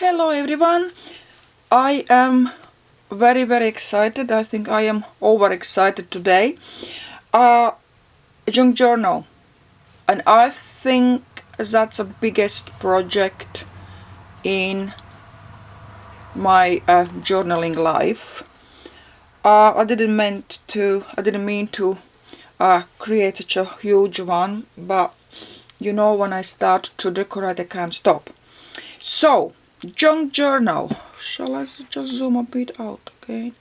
Hello everyone, I am very excited. I think I am overexcited today. Junk journal, and I think that's the biggest project in my journaling life. I didn't mean to create such a huge one, but you know, when I start to decorate I can't stop. So, junk journal. Shall I just zoom a bit out again?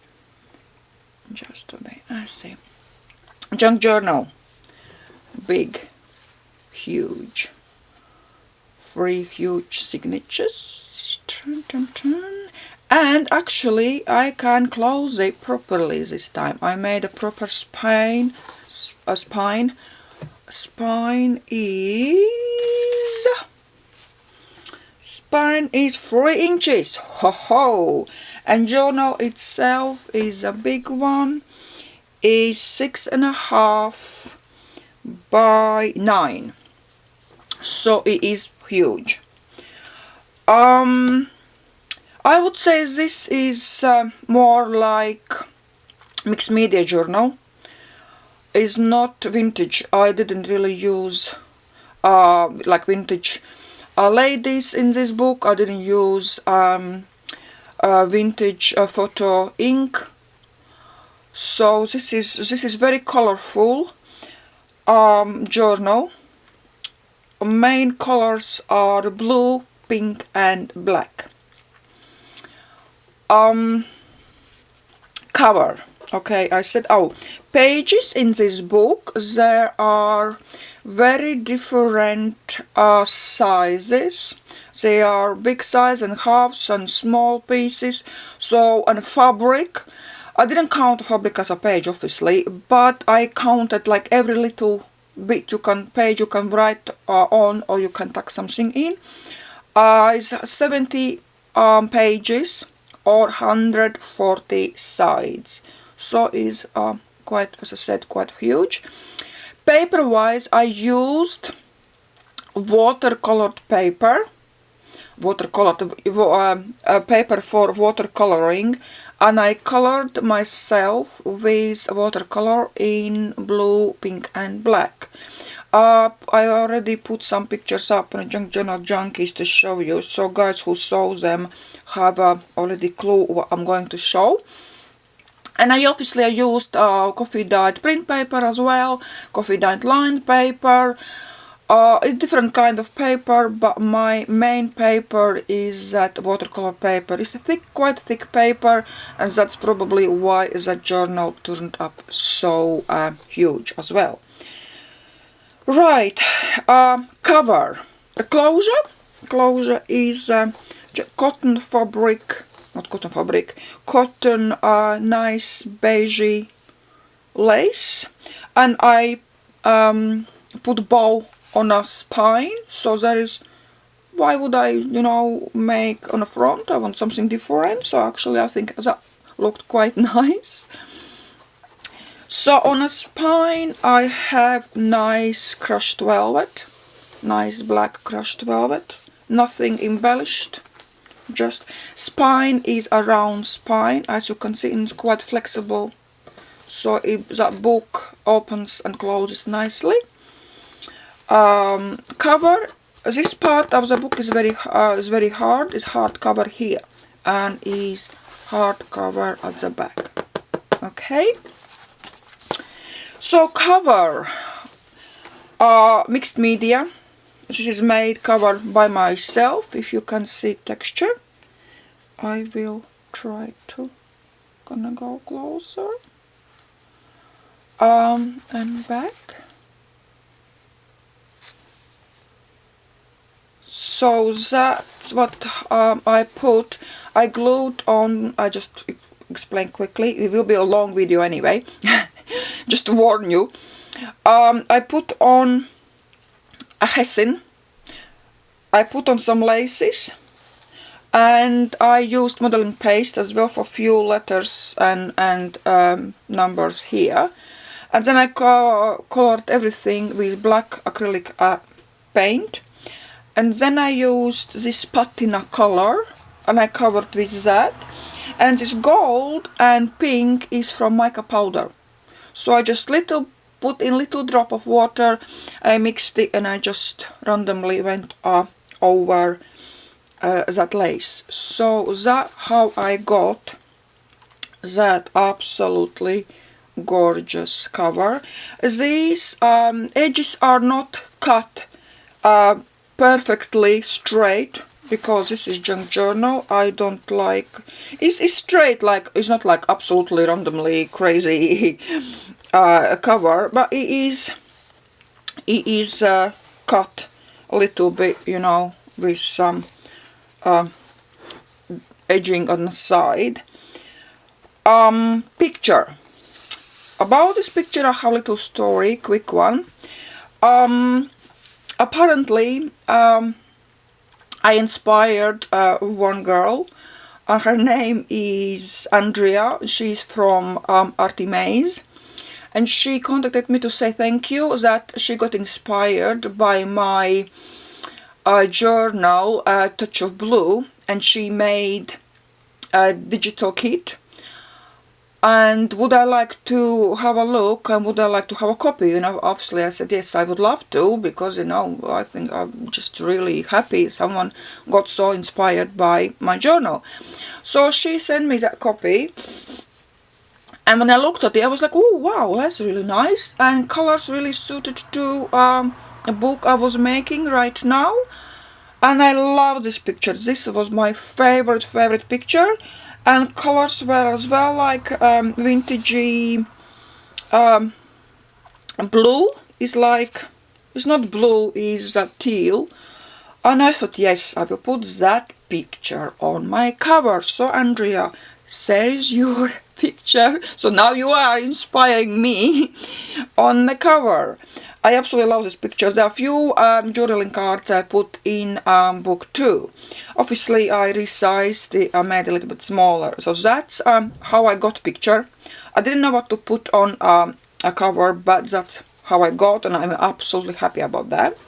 Just a bit. I see. Junk journal. Big, huge. 3 huge signatures. And actually, I can close it properly this time. I made a proper spine. Spine is 3 inches. Ho ho! And journal itself is a big one. Is 6.5 by 9. So it is huge. I would say this is more like mixed media journal. It's not vintage. I didn't really use like vintage ladies in this book. I didn't use vintage photo ink. So this is very colorful journal. Main colors are blue, pink and black. Cover. Okay, I said, pages in this book, there are very different sizes. They are big size and halves and small pieces. So, and fabric, I didn't count fabric as a page obviously, but I counted like every little bit you can write on, or you can tuck something in. It's 70 pages or 140 sides. So is quite, as I said, quite huge. Paper wise, I used watercolored paper, paper for watercoloring, and I colored myself with watercolor in blue, pink and black. I already put some pictures up on Junk Journal Junkies to show you, so guys who saw them have already clue what I'm going to show. And I used coffee dyed print paper as well, coffee dyed lined paper. It's different kind of paper, but my main paper is that watercolor paper. It's a quite thick paper, and that's probably why that journal turned up so huge as well. Right, cover. The closure is cotton fabric. Not cotton fabric, cotton nice beigey lace, and I put bow on a spine, so there is, why would I, make on the front? I want something different, so actually I think that looked quite nice. So on a spine I have nice crushed velvet, nice black crushed velvet, nothing embellished. Just spine is a round spine, as you can see, and it's quite flexible, so that book opens and closes nicely. Cover, this part of the book is very hard. It's hard cover here and is hard cover at the back. Okay, so cover, mixed media. This is made cover by myself. If you can see texture, I will try to go closer. And back. So that's what I put. I glued on. I just explain quickly. It will be a long video anyway. Just to warn you. I put on a hessian. I put on some laces, and I used modeling paste as well for few letters and numbers here, and then I colored everything with black acrylic paint, and then I used this patina color and I covered with that. And this gold and pink is from mica powder. So I just put in little drop of water, I mixed it, and I just randomly went over that lace. So that's how I got that absolutely gorgeous cover. These edges are not cut perfectly straight, because this is junk journal. I don't like it's straight, like it's not like absolutely randomly crazy cover, but it is cut a little bit, you know, with some edging on the side. Picture. About this picture I have a little story, quick one. Apparently I inspired one girl. Her name is Andrea. She's from ARTYmaze, and she contacted me to say thank you, that she got inspired by my journal Touch of Blue, and she made a digital kit. And would I like to have a look, and would I like to have a copy? You know, obviously I said yes, I would love to, because, you know, I think I'm just really happy someone got so inspired by my journal. So she sent me that copy, and when I looked at it, I was like, oh wow, that's really nice, and colors really suited to a book I was making right now. And I love this picture. This was my favorite picture. And colors were as well like vintagey blue. Is like, it's not blue, is that teal. And I thought, yes, I will put that picture on my cover. So Andrea, there's your picture. So now you are inspiring me on the cover. I absolutely love these pictures. There are a few journaling cards I put in book 2. Obviously I resized it, I made it a little bit smaller. So that's how I got picture. I didn't know what to put on a cover, but that's how I got, and I'm absolutely happy about that.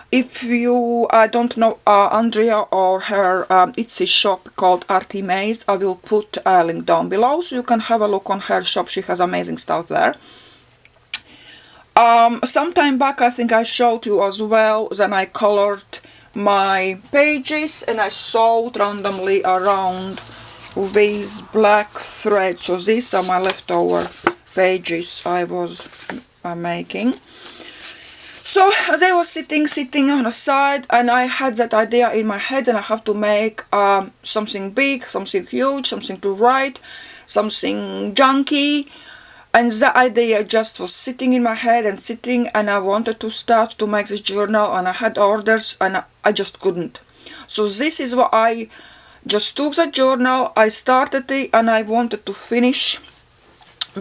If you don't know Andrea or her Etsy shop called ARTYmaze, I will put a link down below so you can have a look on her shop. She has amazing stuff there. Some time back I think I showed you as well that I colored my pages, and I sewed randomly around with black thread. So these are my leftover pages I was making. So they were sitting on the side, and I had that idea in my head, and I have to make something big, something huge, something to write, something junky. And the idea just was sitting in my head and I wanted to start to make this journal, and I had orders and I just couldn't. So this is what I just took the journal, I started it, and I wanted to finish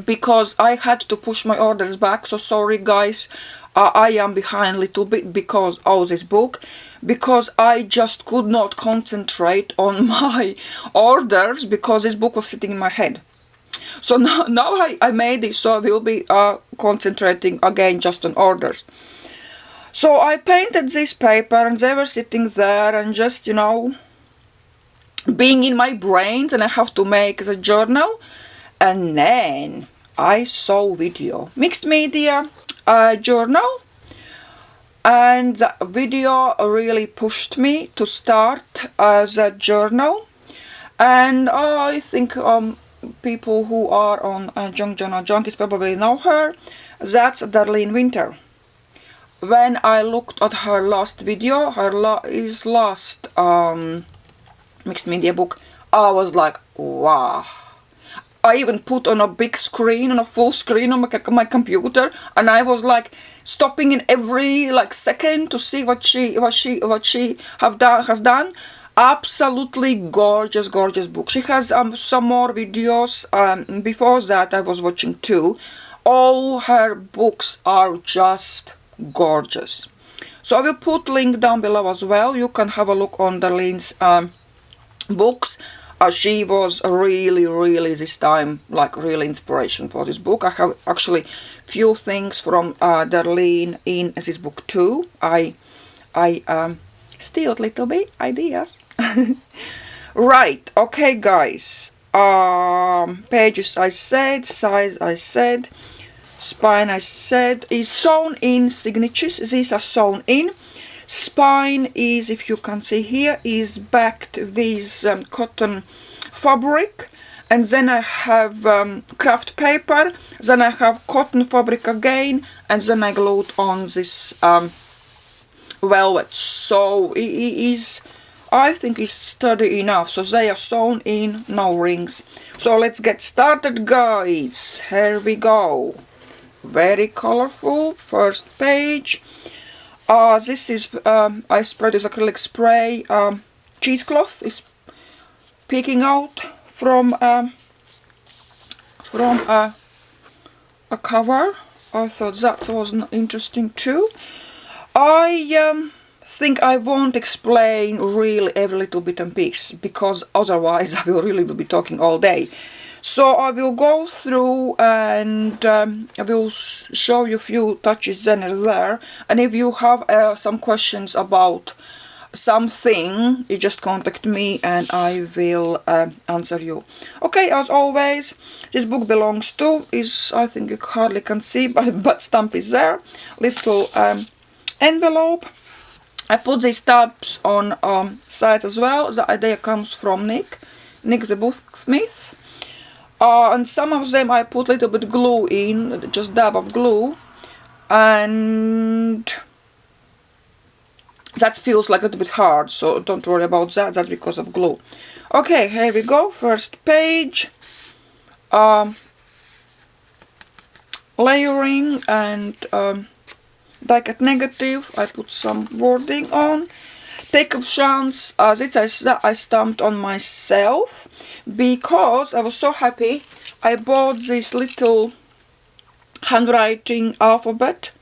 because I had to push my orders back. So sorry guys, I am behind a little bit because of this book, because I just could not concentrate on my orders because this book was sitting in my head. So now I made it, so I will be concentrating again just on orders. So I painted this paper, and they were sitting there and just, you know, being in my brains, and I have to make the journal. And then I saw video, mixed media journal, and the video really pushed me to start the journal. And I think people who are on Junk Journal Junkies probably know her. That's Darlene Winter. When I looked at her last video, her last mixed media book, I was like, wow. I even put on a big screen, on a full screen on my computer, and I was like stopping in every like second to see what she has done. Absolutely gorgeous book. She has some more videos before that I was watching too. All her books are just gorgeous. So I will put link down below as well. You can have a look on Darlene's books. She was really this time like really inspiration for this book. I have actually few things from Darlene in this book too. I steal a little bit ideas. Right, okay guys, pages I said, size I said, spine I said, is sewn in signatures. These are sewn in. Spine is, if you can see here, is backed with cotton fabric, and then I have craft paper, then I have cotton fabric again, and then I glued on this velvet. So it is, I think it's sturdy enough. So they are sewn in, no rings. So let's get started guys. Here we go. Very colorful. First page. This is I spread this acrylic spray. Cheesecloth is peeking out from a cover. I thought that was interesting too. I think I won't explain really every little bit and piece, because otherwise I will really be talking all day. So I will go through and I will show you a few touches then and there, and if you have some questions about something, you just contact me and I will answer you. Okay, as always, this book belongs to, I think you hardly can see, but stamp is there, little envelope. I put these tabs on side as well. The idea comes from Nick the Booksmith. And some of them I put a little bit glue in, just dab of glue, and that feels like a little bit hard, so don't worry about that, that's because of glue. Okay, here we go, first page. Layering and die cut negative, I put some wording on. Take a chance, this I stamped on myself because I was so happy. I bought this little handwriting alphabet.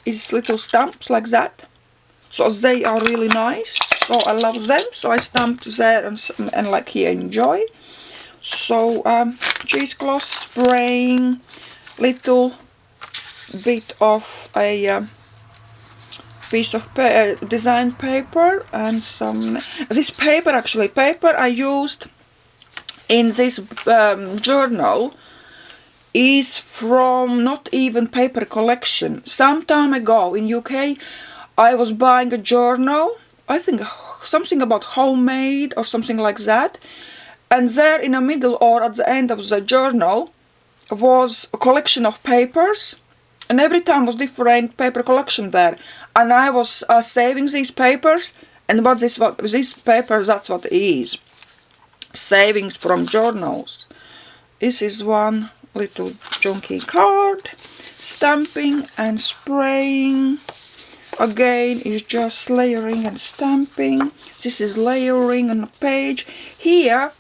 It's little stamps like that. So they are really nice. So I love them. So I stamped there and like here, enjoy. So cheesecloth, spraying, little bit of a piece of design paper and some this paper I used in this journal is from not even paper collection. Some time ago in UK I was buying a journal, I think something about homemade or something like that, and there in the middle or at the end of the journal was a collection of papers, and every time was different paper collection there, and I was saving these papers, and this paper, that's what it is, savings from journals. This is one little junky card, stamping and spraying. Again is just layering and stamping. This is layering on a page. Here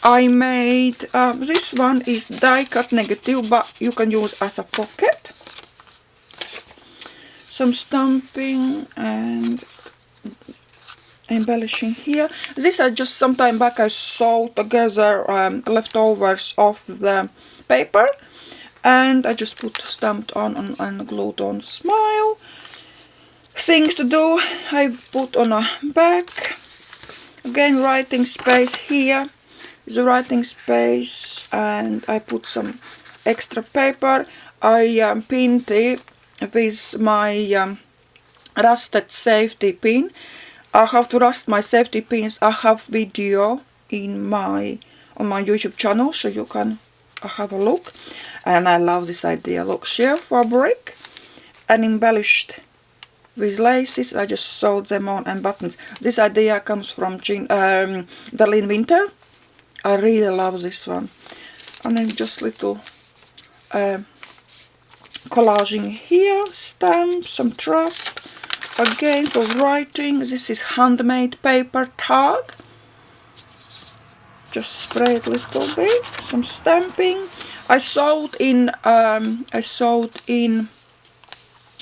I made, this one is die cut negative, but you can use as a pocket. Some stamping and embellishing here. This I just some time back I sewed together leftovers of the paper, and I just put stamped on and glued on smile. Things to do, I put on a back. Again, writing space here is a writing space, and I put some extra paper. I pinned it with my rusted safety pin. I have to rust my safety pins. I have video on my YouTube channel, so you can have a look. And I love this idea. Look, sheer fabric and embellished with laces. I just sewed them on, and buttons. This idea comes from Darlene Winter. I really love this one. And then just little collaging here, stamps, some trust. Again for writing, this is handmade paper tag. Just spray it a little bit. Some stamping. I sewed in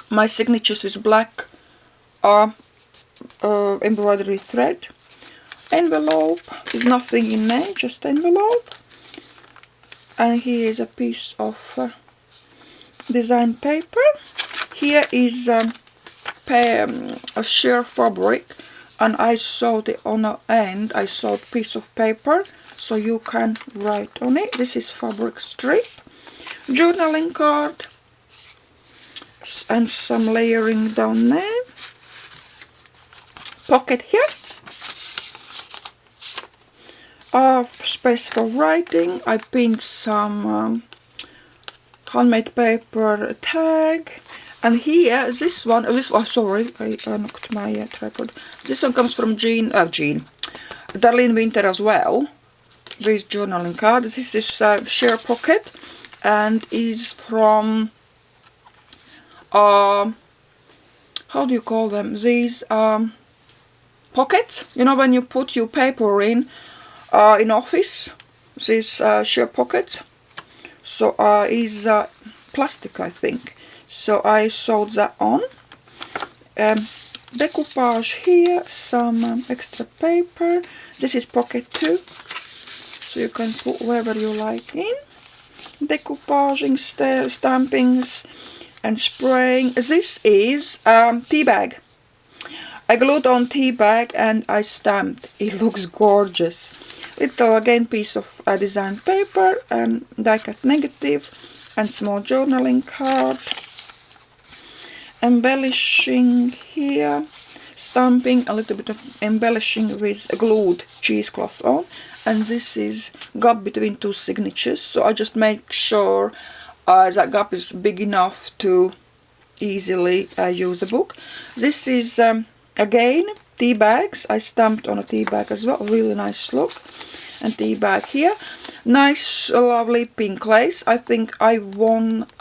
my signatures with black embroidery thread. Envelope. There's nothing in there, just envelope. And here is a piece of design paper. Here is a sheer fabric. and I sewed it on the end. I sewed piece of paper so you can write on it. This is fabric strip, journaling card, and some layering down there. Pocket here. Space for writing. I pinned some handmade paper tag. And here, this one, oh sorry, I knocked my tripod. This one comes from Darlene Winter as well. This journaling card. This is sheer pocket and is from, how do you call them? These pockets. You know when you put your paper in office, these sheer pockets. So is plastic, I think. So I sewed that on. Decoupage here, some extra paper. This is pocket too, so you can put wherever you like in. Decoupaging, stampings and spraying. This is tea bag. I glued on tea bag and I stamped. It looks gorgeous. Little again piece of design paper, die cut negative and small journaling card. Embellishing here, stamping, a little bit of embellishing with glued cheesecloth on, and this is gap between two signatures, so I just make sure that gap is big enough to easily use the book. This is again tea bags. I stamped on a tea bag as well, really nice look. And tea bag here, nice lovely pink lace. I think I won't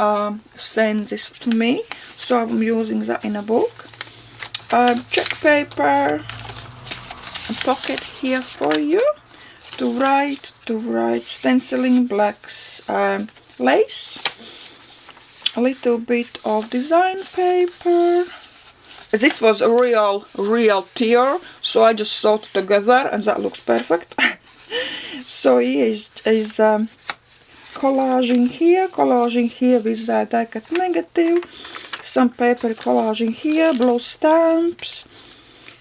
send this to me, so I'm using that in a book. Check paper, a pocket here for you to write, stenciling, blacks, lace, a little bit of design paper. This was a real tear, so I just sewed together and that looks perfect. So here is collaging here with die cut negative, some paper collaging here, blow stamps.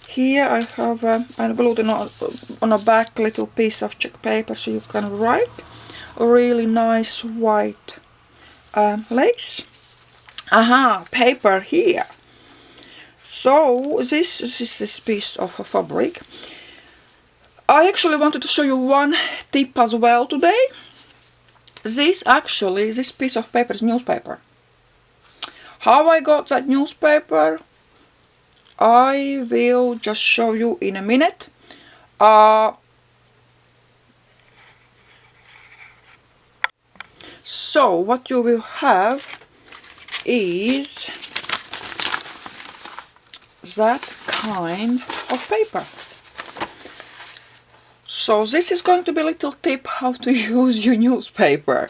Here I have I glued on a back little piece of check paper so you can write. A really nice white lace. Paper here. So this is this piece of fabric. I actually wanted to show you one tip as well today. This piece of paper is newspaper. How I got that newspaper, I will just show you in a minute. So what you will have is that kind of paper. So this is going to be a little tip how to use your newspaper,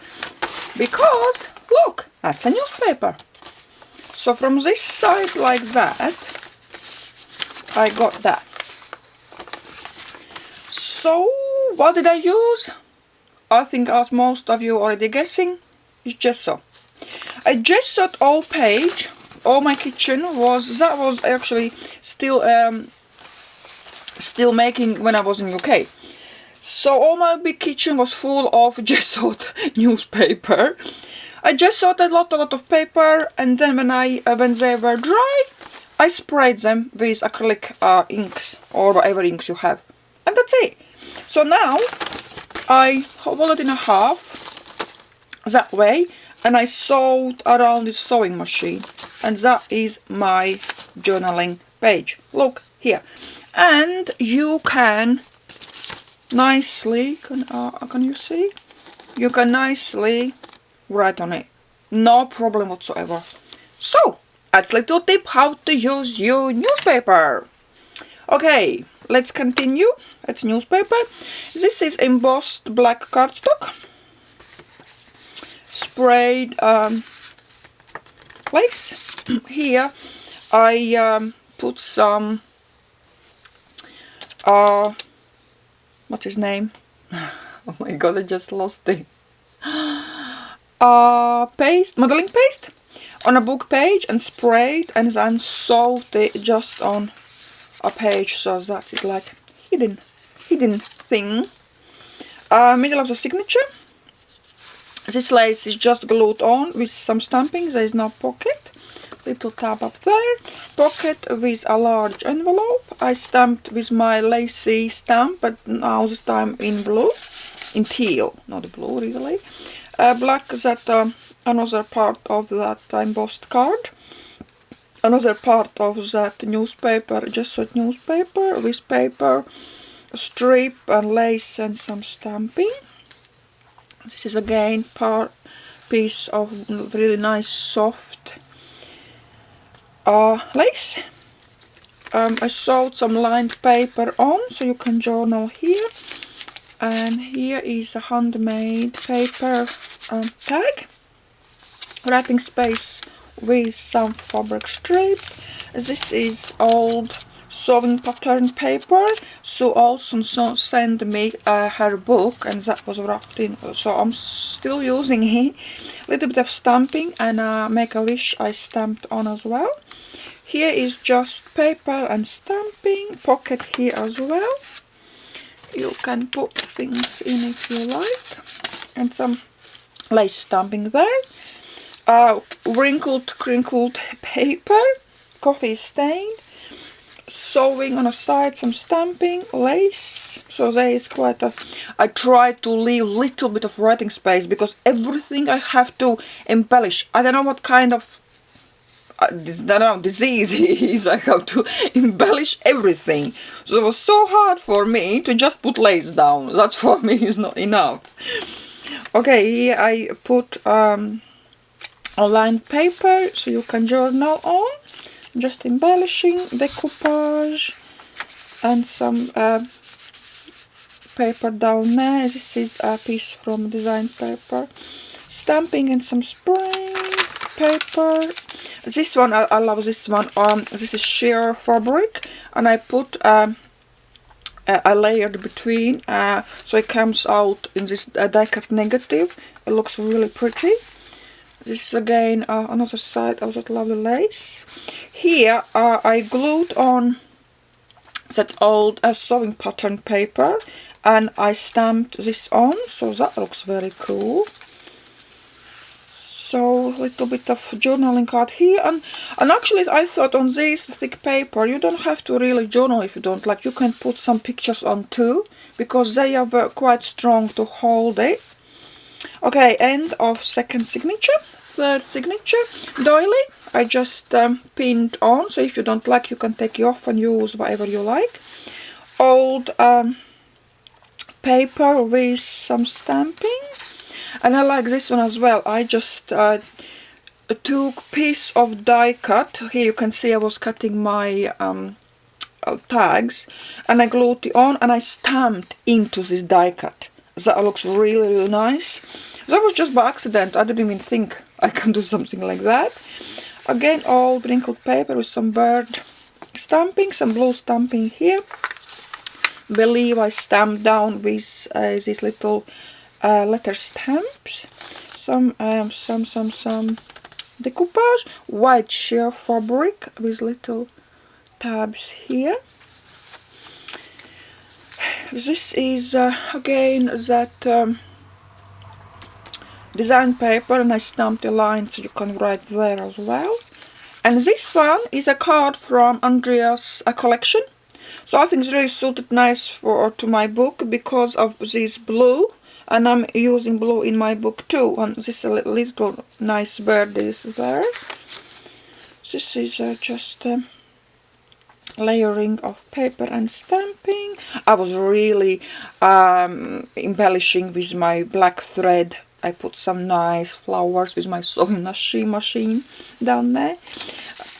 because look, that's a newspaper. So from this side like that, I got that. So what did I use? I think as most of you already guessing, it's gesso. I gessoed all page. All my kitchen was actually still making when I was in UK. So all my big kitchen was full of gessoed newspaper. I gessoed a lot of paper, and then when they were dry, I sprayed them with acrylic inks or whatever inks you have, and that's it. So now I fold it in half that way, and I sewed around the sewing machine, and that is my journaling page. Look here, and you can nicely, can you see? You can nicely write on it, no problem whatsoever. So that's a little tip how to use your newspaper. Okay, let's continue. That's newspaper. This is embossed black cardstock, sprayed lace. Here I put some what's his name? Oh my god, I just lost it. Paste, modeling paste on a book page, and sprayed and then sewed it just on a page, so that is like hidden thing. Middle of the signature. This lace is just glued on with some stamping. There is no pocket. Little tab up there. Pocket with a large envelope. I stamped with my lacy stamp, but now this time in blue, in teal, not blue really. Black, that another part of that embossed card. Another part of that newspaper, just that newspaper with paper, strip and lace and some stamping. This is again piece of really nice soft lace. I sewed some lined paper on, so you can journal here. And here is a handmade paper tag. Wrapping space with some fabric strip. This is old sewing pattern paper. Sue also sent me her book, and that was wrapped in, so I'm still using it. Little bit of stamping, and Make a Wish I stamped on as well. Here is just paper and stamping. Pocket here as well. You can put things in if you like, and some lace stamping there. Wrinkled, crinkled paper, coffee stained. Sewing on a side, some stamping, lace. So there is quite a. I try to leave little bit of writing space because everything I have to embellish. I don't know what kind of disease it is. I have to embellish everything. So it was so hard for me to just put lace down. That for me is not enough. Okay, here I put a lined paper, so you can journal on. Just embellishing, decoupage, and some paper down there. This is a piece from design paper. Stamping and some spraying paper. This one, I love this one. This is sheer fabric, and I put a layered between, so it comes out in this die-cut negative. It looks really pretty. This is again another side of that lovely lace. Here I glued on that old sewing pattern paper, and I stamped this on, so that looks very cool. So a little bit of journaling card here, and actually I thought on this thick paper you don't have to really journal if you don't like. You can put some pictures on too, because they are quite strong to hold it. Okay, end of second signature. Third signature, doily. I just pinned on, so if you don't like you can take it off and use whatever you like. Old paper with some stamping, and I like this one as well. I just took piece of die cut. Here you can see I was cutting my tags, and I glued it on and I stamped into this die cut. That looks really, really nice. That was just by accident. I didn't even think I can do something like that. Again, old wrinkled paper with some bird stamping, some blue stamping here. Believe I stamped down with these little letter stamps. Some decoupage. White sheer fabric with little tabs here. This is again that design paper, and I stamped a line so you can write there as well. And this one is a card from Andrea's collection. So I think it's really suited nice to my book because of this blue, and I'm using blue in my book too. And this is a little nice bird is there. This is just layering of paper and stamping. I was really embellishing with my black thread. I put some nice flowers with my sewing machine down there.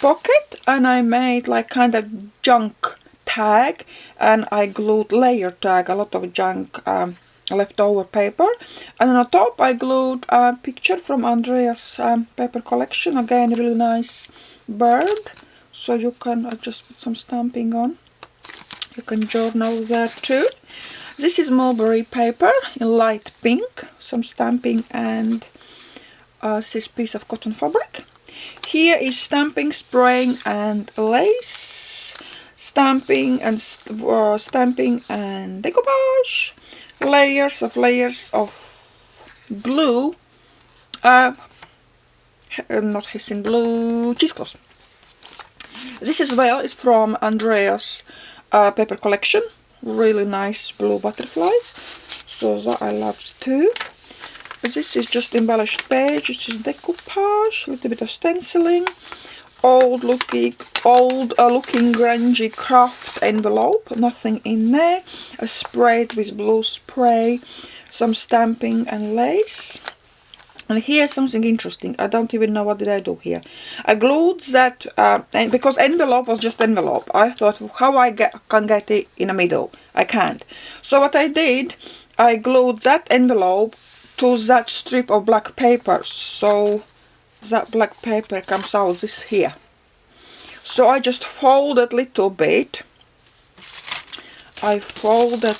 Pocket, and I made like kind of junk tag, and I glued layer tag, a lot of junk leftover paper, and on the top I glued a picture from Andrea's paper collection. Again, really nice bird, so you can just put some stamping on. You can journal there too. This is mulberry paper in light pink, some stamping, and this piece of cotton fabric. Here is stamping, spraying, and lace. stamping and decoupage, layers of blue, not hissing, blue cheesecloth. This as well is from Andrea's paper collection, really nice blue butterflies, so that I loved too. This is just embellished page, this is decoupage, a little bit of stenciling, old looking grungy craft envelope, nothing in there, a sprayed with blue spray, some stamping and lace. And here's something interesting. I don't even know what did I do here. I glued that, and because envelope was just envelope, I thought how I can get it in the middle. I can't. So what I did, I glued that envelope to that strip of black paper. So that black paper comes out this here. So I just folded a little bit. I folded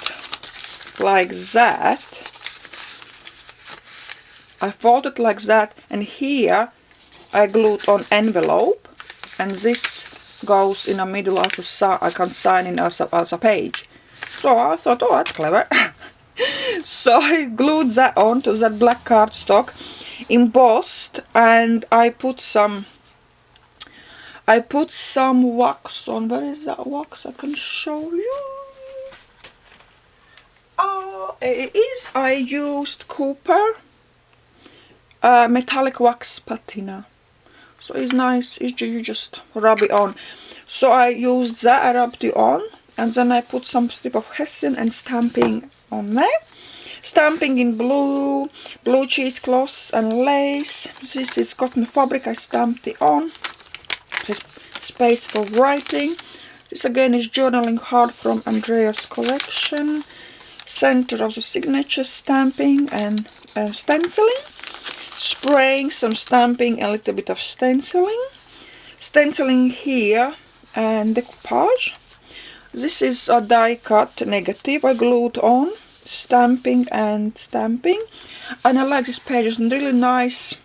like that. I folded like that, and here I glued on envelope, and this goes in the middle as a I can sign in as a page. So I thought, oh, that's clever. So I glued that onto that black cardstock, embossed, and I put some wax on. Where is that wax? I can show you. Oh, it is. I used Cooper metallic wax patina, so it's nice. You just rub it on. So I used that, I rubbed it on, and then I put some strip of hessian and stamping on there. Stamping in blue cheesecloth and lace. This is cotton fabric, I stamped it on. There's space for writing. This again is journaling heart from Andrea's collection. Center of the signature stamping and stenciling. Spraying some stamping and a little bit of stenciling. Stenciling here and decoupage. This is a die cut negative I glued on. Stamping and stamping. And I like this page, it's really nice,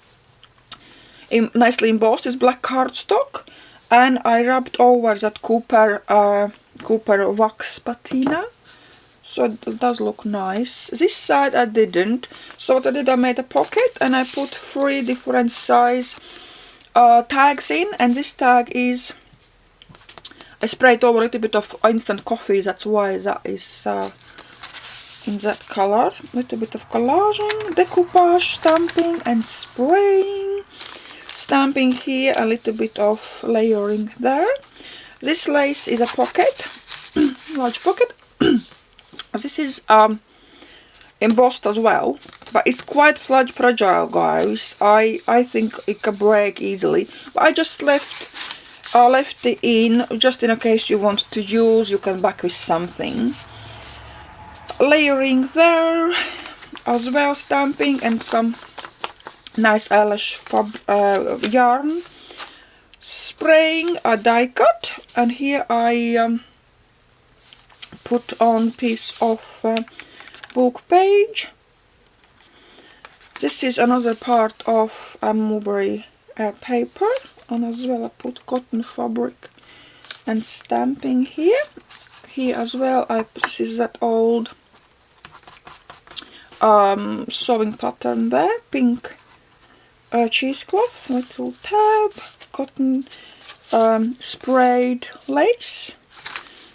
nicely embossed. It's black cardstock. And I rubbed over that Cooper wax patina. So it does look nice. This side I didn't. So what I did, I made a pocket and I put 3 different size tags in. And this tag is, I sprayed over a little bit of instant coffee. That's why that is in that color. A little bit of collaging, decoupage, stamping and spraying. Stamping here, a little bit of layering there. This lace is a pocket, large pocket. This is embossed as well, but it's quite fragile, guys. I think it can break easily. But I just left it in, just in case you want to use. You can back with something. Layering there as well, stamping and some nice eyelash yarn. Spraying a die cut, and here I put on piece of book page. This is another part of mulberry paper, and as well I put cotton fabric and stamping here. Here as well, this is that old sewing pattern there, pink cheesecloth, little tab, cotton sprayed lace.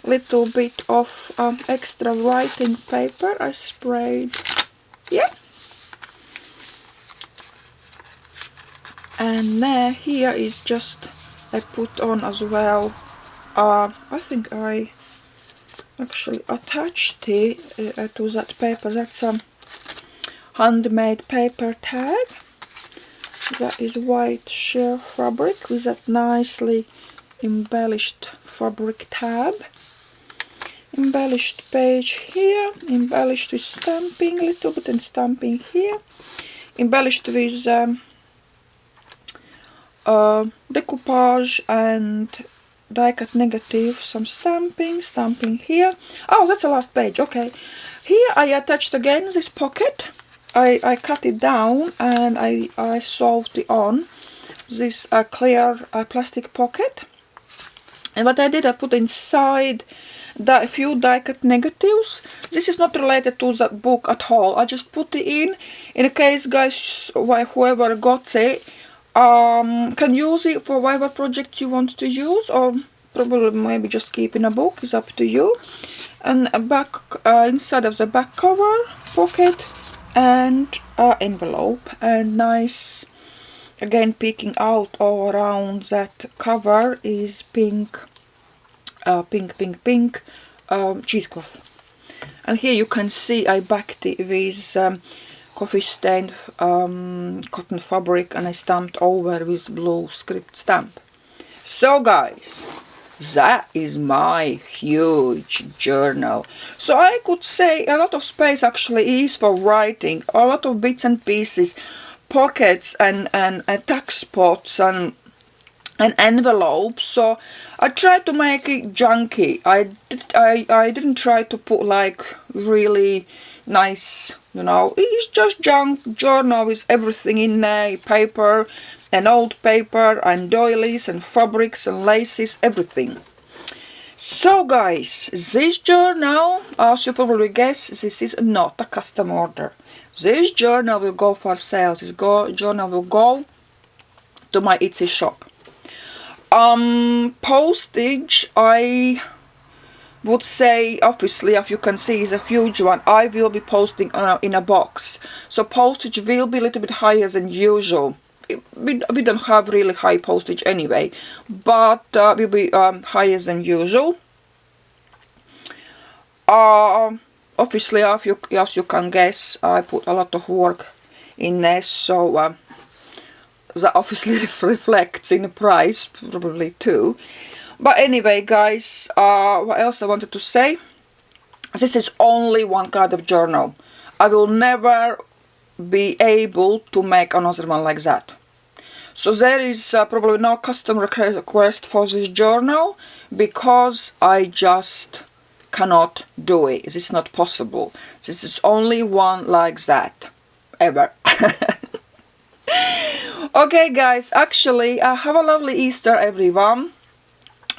Little bit of extra writing paper I sprayed here, and there here is just I put on as well. I think I actually attached it to that paper. That's a handmade paper tag. That is white sheer fabric with that nicely embellished fabric tab. Embellished page here, embellished with stamping a little bit and stamping here, embellished with decoupage and die cut negative, some stamping here. Oh, that's the last page. Okay, here I attached again this pocket. I cut it down and I sewed it on this clear plastic pocket. And what I did, I put inside a few die cut negatives. This is not related to the book at all. I just put it in case, guys, whoever got it can use it for whatever project you want to use, or probably maybe just keep in a book. It's up to you. And a back inside of the back cover, pocket, and envelope, and nice. Again, peeking out all around that cover is pink cheesecloth. And here you can see I backed it with coffee stain cotton fabric, and I stamped over with blue script stamp. So guys, that is my huge journal. So I could say a lot of space actually is for writing, a lot of bits and pieces, pockets and tuck spots and envelopes. So I tried to make it junky. I didn't try to put like really nice, you know, it's just junk journal with everything in there, paper and old paper and doilies and fabrics and laces, everything. So guys, this journal, as you probably guess, this is not a custom order. This journal will go for sale. This journal will go to my Etsy shop. Postage, I would say, obviously, as you can see, is a huge one. I will be posting in a box, so postage will be a little bit higher than usual. We don't have really high postage anyway, but will be higher than usual. Obviously, as you can guess, I put a lot of work in this, so that obviously reflects in the price, probably too. But anyway, guys, what else I wanted to say? This is only one kind of journal. I will never be able to make another one like that. So there is probably no custom request for this journal, because I just cannot do it. This is not possible. This is only one like that ever. Okay guys, actually have a lovely Easter everyone.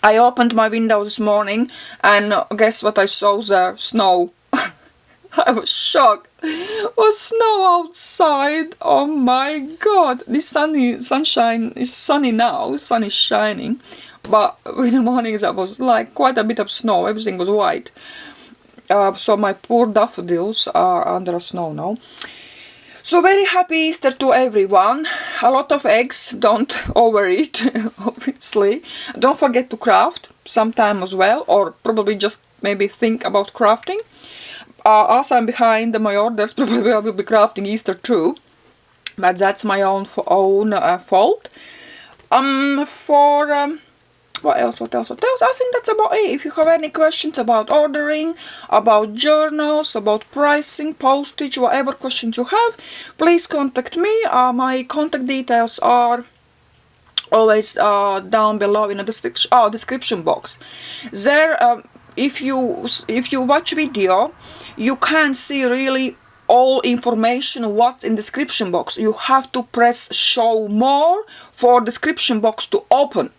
I opened my window this morning and guess what I saw there? Snow. I was shocked. It was snow outside. Oh my god. This sunshine is sunny now. The sun is shining. But in the mornings there was like quite a bit of snow. Everything was white. So my poor daffodils are under snow now. So very happy Easter to everyone. A lot of eggs, don't overeat, obviously. Don't forget to craft sometime as well, or probably just maybe think about crafting. As I'm behind my orders, probably I will be crafting Easter too. But that's my own fault. What else? I think that's about it. If you have any questions about ordering, about journals, about pricing, postage, whatever questions you have, please contact me. My contact details are always down below in the description box. There, if you watch video, you can't see really all information what's in description box. You have to press show more for description box to open.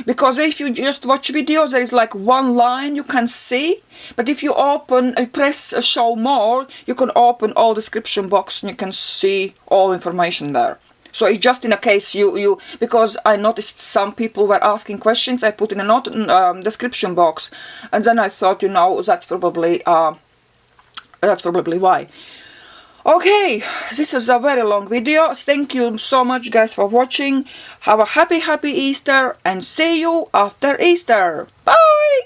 Because if you just watch video, there is like one line you can see, but if you press show more, you can open all description box and you can see all information there. So it's just in a case because I noticed some people were asking questions, I put in a description box, and then I thought, you know, that's probably why. Okay, this is a very long video. Thank you so much guys for watching. Have a happy Easter and see you after Easter. Bye!